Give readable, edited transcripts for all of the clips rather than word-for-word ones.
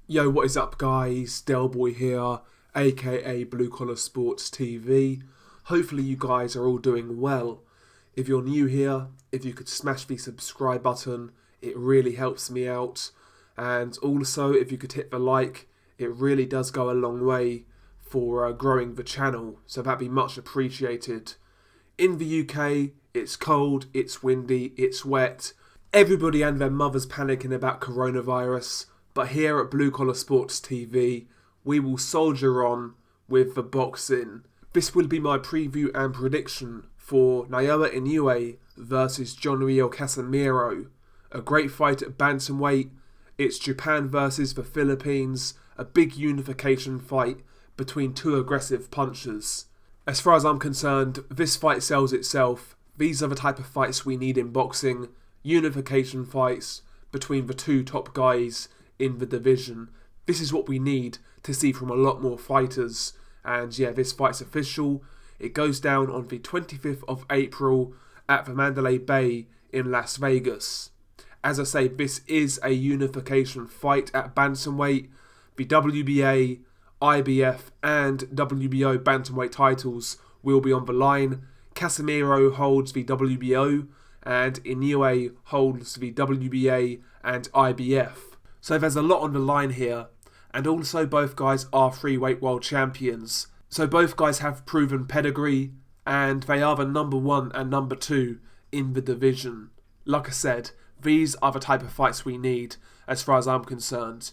Yo, what is up guys? Del Boy here, aka Blue Collar Sports TV. Hopefully you guys are all doing well. If you're new here, if you could smash the subscribe button, it really helps me out. And also, if you could hit the like, it really does go a long way for growing the channel, so that'd be much appreciated. In the UK, it's cold, it's windy, it's wet. Everybody and their mother's panicking about coronavirus. But here at Blue Collar Sports TV, we will soldier on with the boxing. This will be my preview and prediction for Naoya Inoue versus Riel Casimero. A great fight at bantamweight. It's Japan versus the Philippines. A big unification fight between two aggressive punchers. As far as I'm concerned, this fight sells itself. These are the type of fights we need in boxing. Unification fights between the two top guys in the division. This is what we need to see from a lot more fighters. And yeah, this fight's official. It goes down on the 25th of April at the Mandalay Bay in Las Vegas. As I say, this is a unification fight at bantamweight. The WBA, IBF and WBO bantamweight titles will be on the line. Casimero holds the WBO and Inoue holds the WBA and IBF. So there's a lot on the line here, and also both guys are freeweight world champions. So both guys have proven pedigree, and they are the number 1 and number 2 in the division. Like I said, these are the type of fights we need, as far as I'm concerned.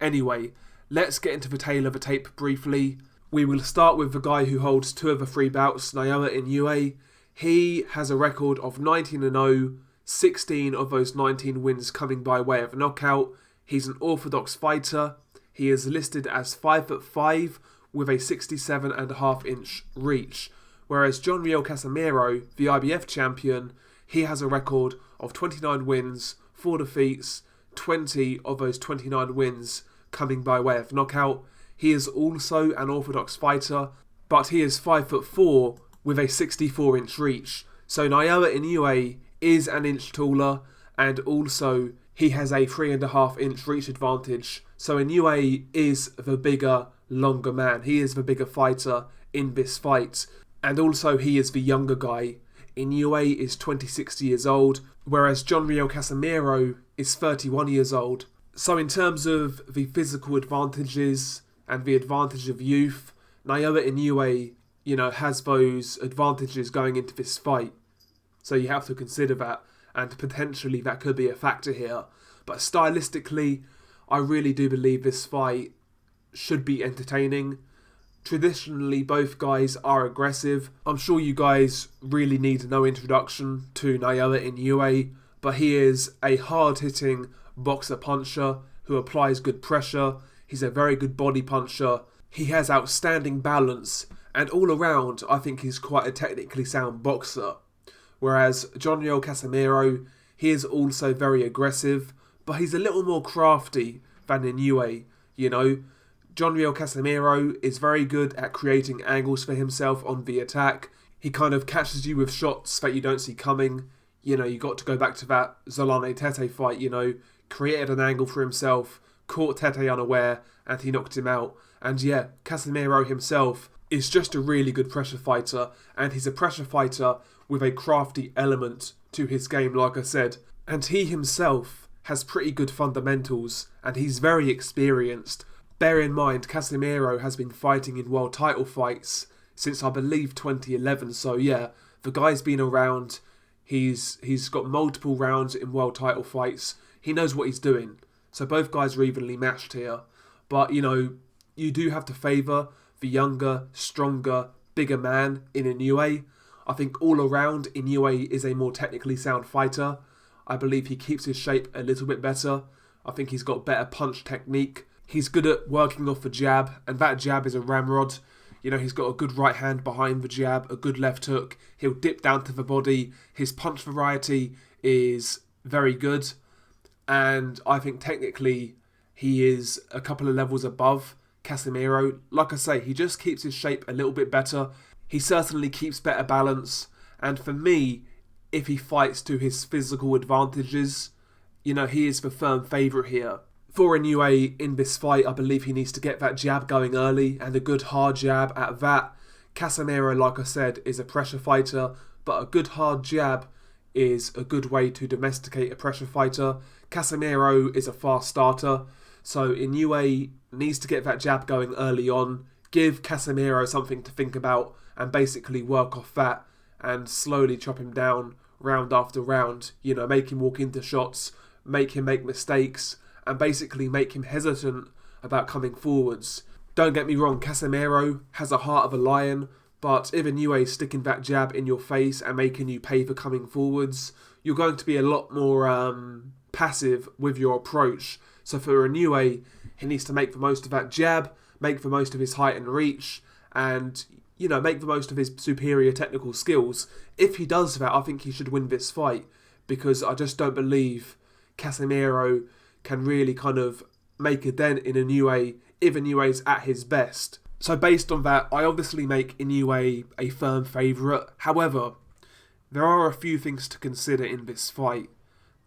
Anyway, let's get into the tail of the tape briefly. We will start with the guy who holds 2 of the 3 bouts, Naoya Inoue. He has a record of 19-0, 16 of those 19 wins coming by way of knockout. He's an orthodox fighter. He is listed as 5'5" with a 67.5-inch reach. Whereas Riel Casimero, the IBF champion, he has a record of 29 wins, 4 defeats, 20 of those 29 wins coming by way of knockout. He is also an orthodox fighter, but he is 5'4" with a 64-inch reach. So Naoya Inoue is an inch taller, and also he has a 3.5-inch reach advantage. So Inoue is the bigger, longer man. He is the bigger fighter in this fight. And also he is the younger guy. Inoue is 26 years old, whereas Riel Casimero is 31 years old. So in terms of the physical advantages and the advantage of youth, Naoya Inoue, has those advantages going into this fight. So you have to consider that, and potentially that could be a factor here. But stylistically, I really do believe this fight should be entertaining. Traditionally, both guys are aggressive. I'm sure you guys really need no introduction to Naoya Inoue, but he is a hard-hitting boxer-puncher who applies good pressure. He's a very good body puncher. He has outstanding balance, and all around, I think he's quite a technically sound boxer. Whereas Riel Casimero, he is also very aggressive, but he's a little more crafty than Inoue, Riel Casimero is very good at creating angles for himself on the attack. He kind of catches you with shots that you don't see coming. You got to go back to that Zolane Tete fight, created an angle for himself, caught Tete unaware, and he knocked him out. And yeah, Casimero himself is just a really good pressure fighter, and he's a pressure fighter with a crafty element to his game, like I said. And he himself has pretty good fundamentals, and he's very experienced. Bear in mind, Casimero has been fighting in world title fights since I believe 2011, so yeah, the guy's been around. He's got multiple rounds in world title fights. He knows what he's doing. So both guys are evenly matched here. But, you do have to favour the younger, stronger, bigger man in Inoue. I think all around, Inoue is a more technically sound fighter. I believe he keeps his shape a little bit better. I think he's got better punch technique. He's good at working off the jab, and that jab is a ramrod. He's got a good right hand behind the jab, a good left hook. He'll dip down to the body. His punch variety is very good. And I think technically he is a couple of levels above Casimero. Like I say, he just keeps his shape a little bit better. He certainly keeps better balance. And for me, if he fights to his physical advantages, he is the firm favourite here. For Inoue in this fight, I believe he needs to get that jab going early, and a good hard jab at that. Casimero, like I said, is a pressure fighter, but a good hard jab is a good way to domesticate a pressure fighter. Casimero is a fast starter, so Inoue needs to get that jab going early on, give Casimero something to think about, and basically work off that, and slowly chop him down round after round. You know, make him walk into shots, make him make mistakes, and basically make him hesitant about coming forwards. Don't get me wrong, Casimero has a heart of a lion, but if Inoue is sticking that jab in your face and making you pay for coming forwards, you're going to be a lot more passive with your approach. So for Inoue, he needs to make the most of that jab, make the most of his height and reach, and, you know, make the most of his superior technical skills. If he does that, I think he should win this fight, because I just don't believe Casimero can really kind of make a dent in Inoue if Inoue's at his best. So based on that, I obviously make Inoue a firm favourite. However, there are a few things to consider in this fight.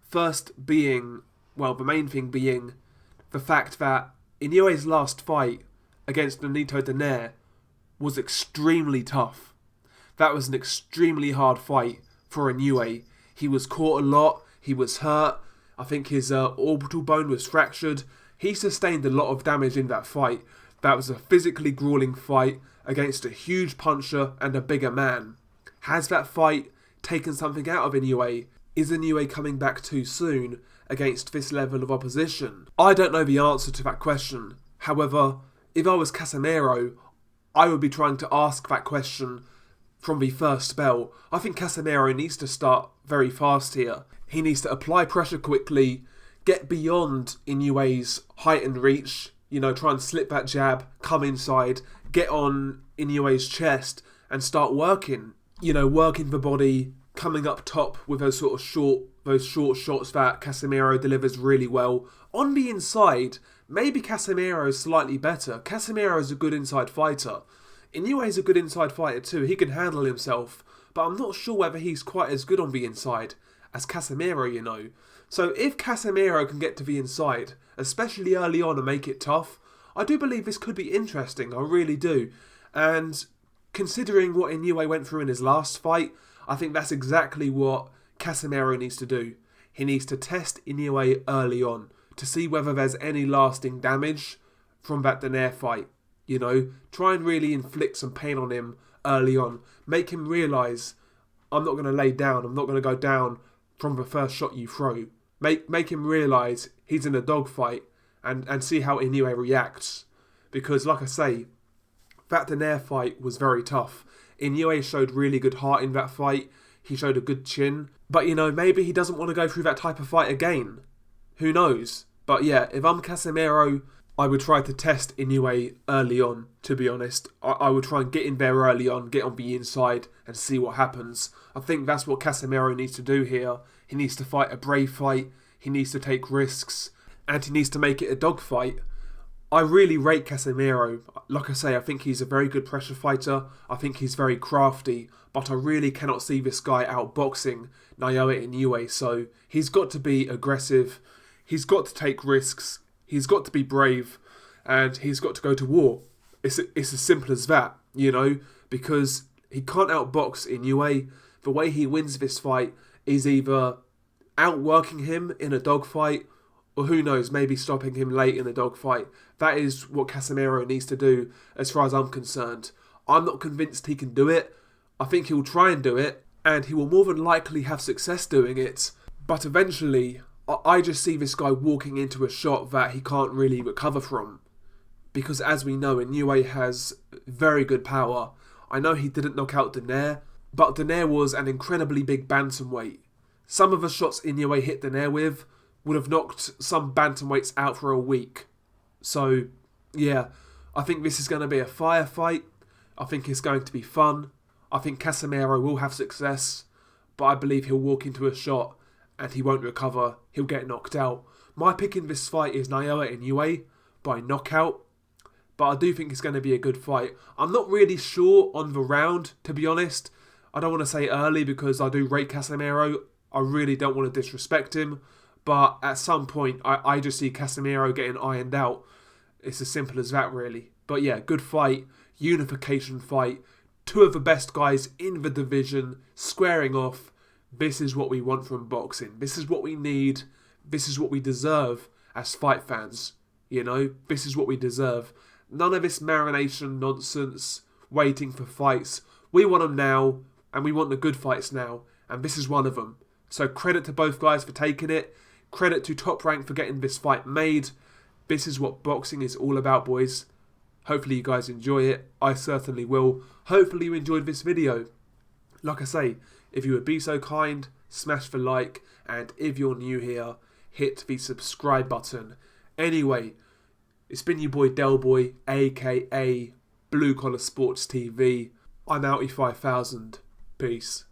First being, well, the main thing being the fact that Inoue's last fight against Nonito Donaire was extremely tough. That was an extremely hard fight for Inoue. He was caught a lot, he was hurt, I think his orbital bone was fractured. He sustained a lot of damage in that fight. That was a physically grueling fight against a huge puncher and a bigger man. Has that fight taken something out of Inoue? Is Inoue coming back too soon against this level of opposition? I don't know the answer to that question. However, if I was Casimero, I would be trying to ask that question from the first bell. I think Casimero needs to start very fast here. He needs to apply pressure quickly, get beyond Inoue's height and reach, you know, try and slip that jab, come inside, get on Inoue's chest and start working. You know, working the body, coming up top with those short shots that Casimero delivers really well. On the inside, maybe Casimero is slightly better. Casimero is a good inside fighter. Inoue is a good inside fighter too. He can handle himself, but I'm not sure whether he's quite as good on the inside as Casimero, you know. So if Casimero can get to the inside, especially early on, and make it tough, I do believe this could be interesting. I really do. And considering what Inoue went through in his last fight, I think that's exactly what Casimero needs to do. He needs to test Inoue early on to see whether there's any lasting damage from that Donaire fight. You know, try and really inflict some pain on him early on. Make him realise, I'm not going to lay down. I'm not going to go down from the first shot you throw. Make him realise he's in a dogfight and see how Inoue reacts. Because, like I say, that Donaire fight was very tough. Inoue showed really good heart in that fight. He showed a good chin. But, you know, maybe he doesn't want to go through that type of fight again. Who knows? But yeah, if I'm Casimero, I would try to test Inoue early on, to be honest. I would try and get in there early on, get on the inside and see what happens. I think that's what Casimero needs to do here. He needs to fight a brave fight, he needs to take risks, and he needs to make it a dogfight. I really rate Casimero. Like I say, I think he's a very good pressure fighter. I think he's very crafty, but I really cannot see this guy outboxing Naoya Inoue. So he's got to be aggressive, he's got to take risks, he's got to be brave, and he's got to go to war. It's as simple as that, you know, because he can't outbox Inoue. The way he wins this fight is either outworking him in a dogfight, or who knows, maybe stopping him late in a dogfight. That is what Casimero needs to do, as far as I'm concerned. I'm not convinced he can do it. I think he'll try and do it, and he will more than likely have success doing it. But eventually, I just see this guy walking into a shot that he can't really recover from. Because as we know, Inoue has very good power. I know he didn't knock out Donaire, but Donaire was an incredibly big bantamweight. Some of the shots Inoue hit Donaire with would have knocked some bantamweights out for a week. So, yeah, I think this is going to be a firefight. I think it's going to be fun. I think Casimero will have success, but I believe he'll walk into a shot and he won't recover. He'll get knocked out. My pick in this fight is Naoya Inoue by knockout, but I do think it's going to be a good fight. I'm not really sure on the round, to be honest. I don't want to say early because I do rate Casimero. I really don't want to disrespect him, But at some point, I just see Casimero getting ironed out. It's as simple as that, really. But yeah, good fight, unification fight. Two of the best guys in the division squaring off. This is what we want from boxing. This is what we need. This is what we deserve as fight fans. You know, this is what we deserve. None of this marination nonsense, waiting for fights. We want them now, and we want the good fights now, and this is one of them. So credit to both guys for taking it. Credit to Top Rank for getting this fight made. This is what boxing is all about, boys. Hopefully you guys enjoy it. I certainly will. Hopefully you enjoyed this video. Like I say, if you would be so kind, smash the like, and if you're new here, hit the subscribe button. Anyway, it's been your boy Delboy, aka Blue Collar Sports TV. I'm Outie 5000. Peace.